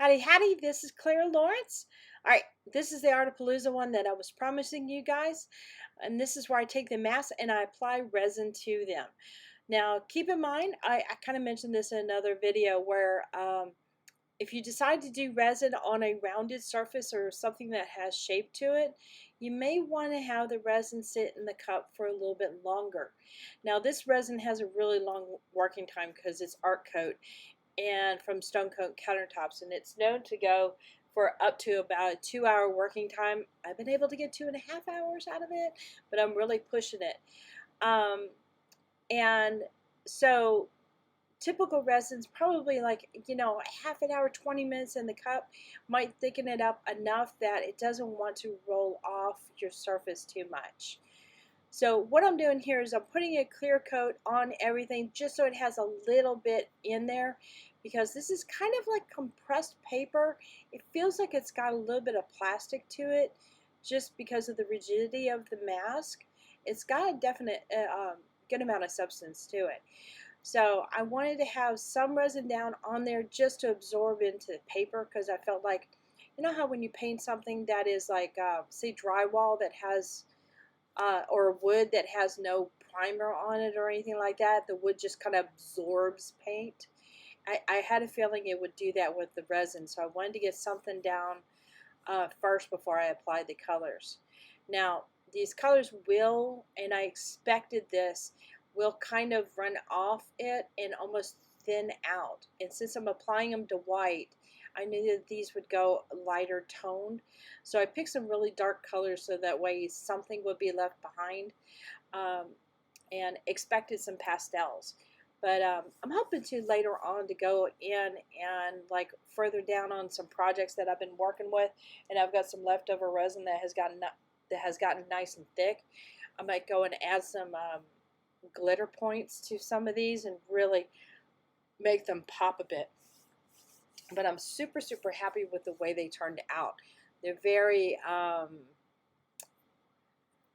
Howdy, howdy, this is Clara Lawrence. All right, this is the Artapalooza one that I was promising you guys. And this is where I take the masks and I apply resin to them. Now, keep in mind, I kind of mentioned this in another video where if you decide to do resin on a rounded surface or something that has shape to it, you may want to have the resin sit in the cup for a little bit longer. Now, this resin has a really long working time because it's art coat and from stone coat countertops, and it's known to go for up to about a 2-hour working time. I've been able to get 2.5 hours out of it, but I'm really pushing it. And so typical resins, probably like, a half an hour, 20 minutes in the cup might thicken it up enough that it doesn't want to roll off your surface too much. So what I'm doing here is I'm putting a clear coat on everything just so it has a little bit in there, because this is kind of like compressed paper. It feels like it's got a little bit of plastic to it just because of the rigidity of the mask. It's got a definite good amount of substance to it. So I wanted to have some resin down on there just to absorb into the paper, because I felt like, you know how when you paint something that is like, say, drywall that has or wood that has no primer on it or anything like that, the wood just kind of absorbs paint. I had a feeling it would do that with the resin, so I wanted to get something down first before I applied the colors. Now, these colors will, and I expected this, will kind of run off it and almost thin out. And since I'm applying them to white, I knew that these would go lighter toned. So I picked some really dark colors so that way something would be left behind, and expected some pastels. But I'm hoping to later on to go in and like further down on some projects that I've been working with, and I've got some leftover resin that has gotten nice and thick. I might go and add some glitter points to some of these and really make them pop a bit. But I'm super, super happy with the way they turned out. They're very,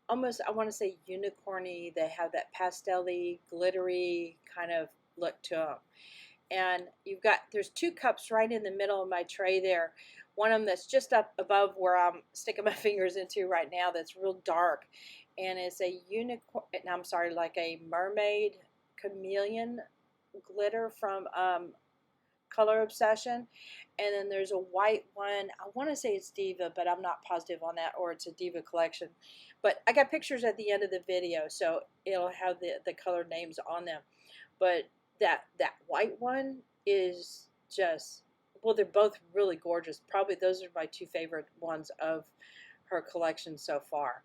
almost, I want to say unicorny. They have that pastel-y, glittery kind of look to them. And there's 2 cups right in the middle of my tray there. One of them that's just up above where I'm sticking my fingers into right now that's real dark. And it's a unicorn, I'm sorry, like a mermaid chameleon glitter from Color Obsession. And then there's a white one. I want to say it's Diva, but I'm not positive on that, or it's a Diva collection. But I got pictures at the end of the video, so it'll have the color names on them. But that white one is just, well, they're both really gorgeous. Probably those are my 2 favorite ones of her collection so far.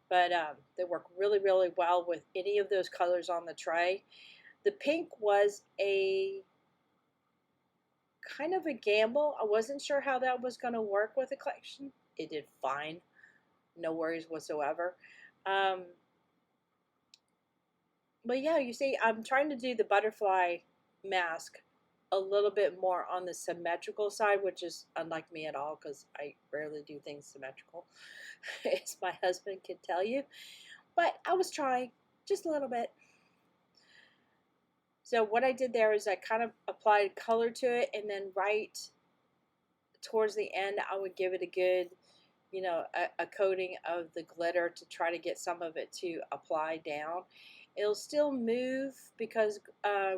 But they work really, really well with any of those colors on the tray. The pink was a kind of a gamble. I wasn't sure how that was going to work with the collection. It did fine. No worries whatsoever. But yeah, you see, I'm trying to do the butterfly mask a little bit more on the symmetrical side, which is unlike me at all because I rarely do things symmetrical, as my husband can tell you. But I was trying just a little bit. So what I did there is I kind of applied color to it, and then right towards the end I would give it a good, a coating of the glitter to try to get some of it to apply down. It'll still move because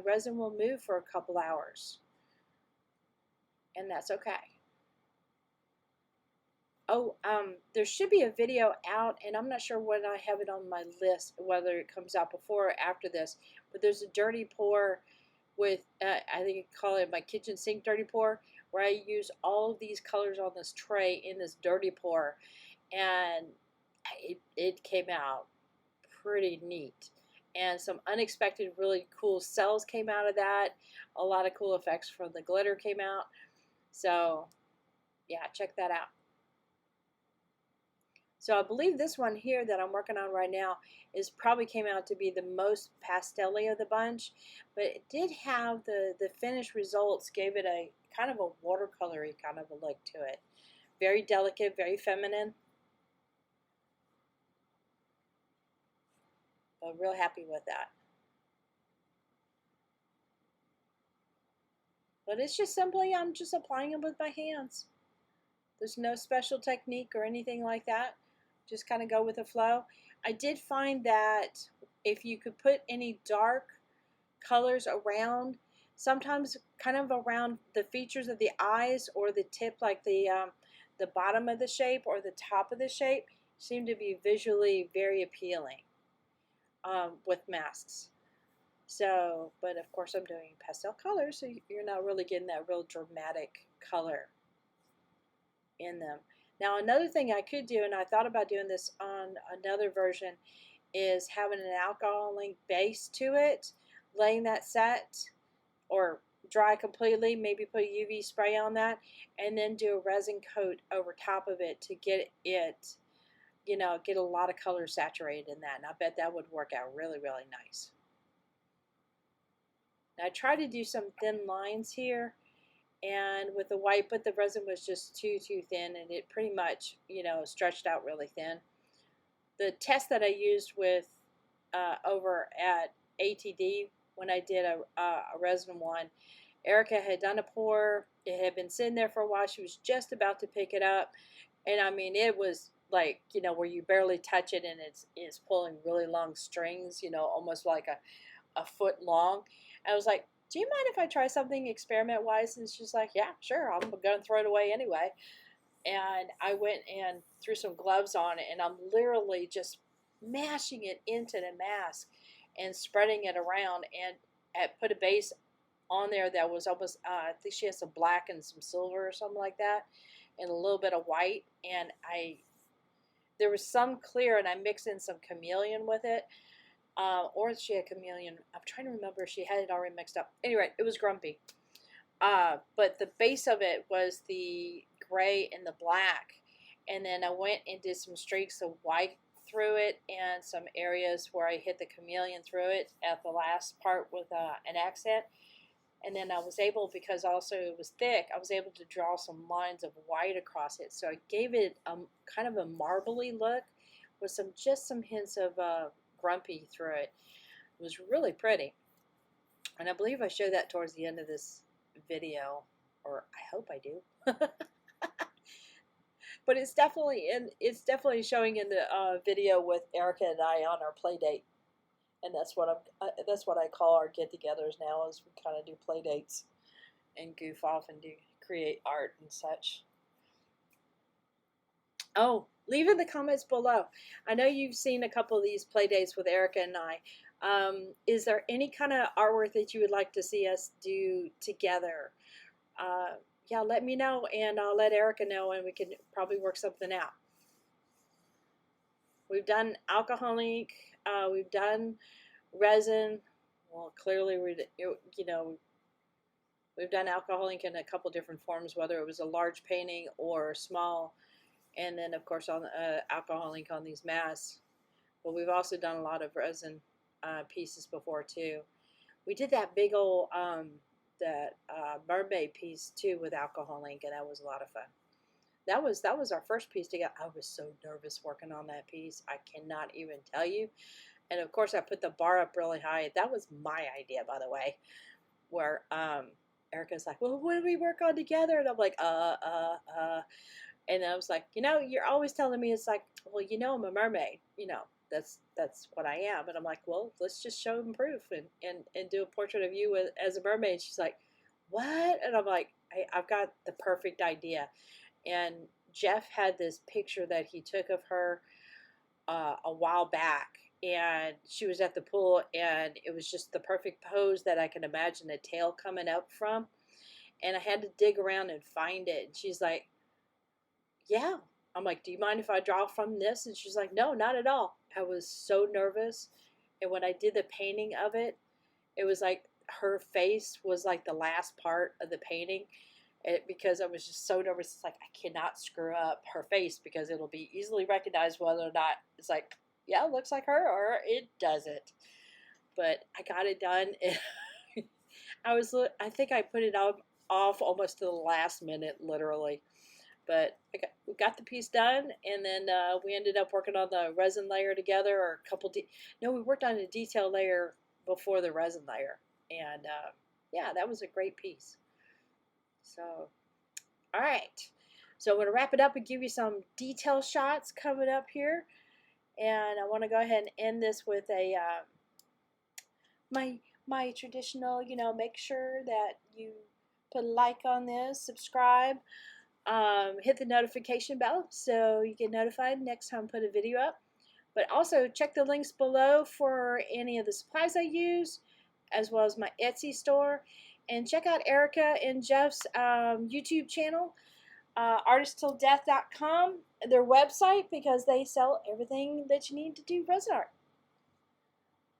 resin will move for a couple hours, and that's okay. Oh, there should be a video out, and I'm not sure when I have it on my list, whether it comes out before or after this, but there's a dirty pour with, I think I call it my kitchen sink dirty pour, where I use all of these colors on this tray in this dirty pour, and it came out pretty neat. And some unexpected, really cool cells came out of that. A lot of cool effects from the glitter came out. So, yeah, check that out. So I believe this one here that I'm working on right now probably came out to be the most pastel-y of the bunch, but it did have the finished results gave it a kind of a watercolory kind of a look to it. Very delicate, very feminine. I'm real happy with that. But it's just simply, I'm just applying them with my hands. There's no special technique or anything like that. Just kind of go with the flow. I did find that if you could put any dark colors around, sometimes kind of around the features of the eyes or the tip, like the bottom of the shape or the top of the shape, seem to be visually very appealing with masks. So, but of course I'm doing pastel colors, so you're not really getting that real dramatic color in them. Now another thing I could do, and I thought about doing this on another version, is having an alcohol ink base to it, letting that set or dry completely, maybe put a UV spray on that, and then do a resin coat over top of it to get it, get a lot of color saturated in that. And I bet that would work out really, really nice. Now I tried to do some thin lines here, and with the white, but the resin was just too thin, and it pretty much, stretched out really thin. The test that I used with over at ATD when I did a resin one, Erica had done a pour. It had been sitting there for a while. She was just about to pick it up, and I mean, it was like, where you barely touch it, and it's pulling really long strings, almost like a foot long. I was like, do you mind if I try something experiment-wise? And she's like, yeah, sure, I'm going to throw it away anyway. And I went and threw some gloves on it, and I'm literally just mashing it into the mask and spreading it around, and I put a base on there that was almost, I think she has some black and some silver or something like that, and a little bit of white, and there was some clear, and I mixed in some chameleon with it. Or she had chameleon. I'm trying to remember if she had it already mixed up. Anyway, it was grumpy. But the base of it was the gray and the black. And then I went and did some streaks of white through it and some areas where I hit the chameleon through it at the last part with an accent. And then I was able, because also it was thick, I was able to draw some lines of white across it. So I gave it kind of a marbly look with just some hints of grumpy through it. It was really pretty, and I believe I showed that towards the end of this video, or I hope I do. But it's definitely showing in the video with Erica and I on our play date, and that's what I call our get-togethers now, is we kind of do play dates and goof off and create art and such. Oh, leave in the comments below. I know you've seen a couple of these play dates with Erica and I. Is there any kind of artwork that you would like to see us do together? Yeah, let me know, and I'll let Erica know, and we can probably work something out. We've done alcohol ink. We've done resin. Well, clearly we've done alcohol ink in a couple different forms, whether it was a large painting or small. And then, of course, on alcohol ink on these masks. But we've also done a lot of resin pieces before, too. We did that big old mermaid piece, too, with alcohol ink, and that was a lot of fun. That was our first piece together. I was so nervous working on that piece. I cannot even tell you. And, of course, I put the bar up really high. That was my idea, by the way, where Erica's like, well, what do we work on together? And I'm like, And I was like, you're always telling me, it's like, well, I'm a mermaid. That's what I am. And I'm like, well, let's just show them proof and do a portrait of you as a mermaid. She's like, what? And I'm like, I've got the perfect idea. And Jeff had this picture that he took of her a while back. And she was at the pool, and it was just the perfect pose that I can imagine a tail coming up from. And I had to dig around and find it. And she's like, yeah. I'm like, do you mind if I draw from this? And she's like, no, not at all. I was so nervous. And when I did the painting of it, it was like her face was like the last part of the painting, because I was just so nervous. It's like, I cannot screw up her face, because it'll be easily recognized whether or not it's like, yeah, it looks like her, or it doesn't. But I got it done. I think I put it off almost to the last minute, literally. But we got the piece done, and then we ended up working on the resin layer together, or a couple. We worked on a detail layer before the resin layer, and yeah, that was a great piece. So, all right. So I'm going to wrap it up and give you some detail shots coming up here. And I want to go ahead and end this with a my traditional, make sure that you put a like on this, subscribe, hit the notification bell so you get notified next time I put a video up. But also check the links below for any of the supplies I use, as well as my Etsy store. And check out Erica and Jeff's YouTube channel, artisttilldeath.com, their website, because they sell everything that you need to do resin art.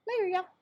Later, y'all.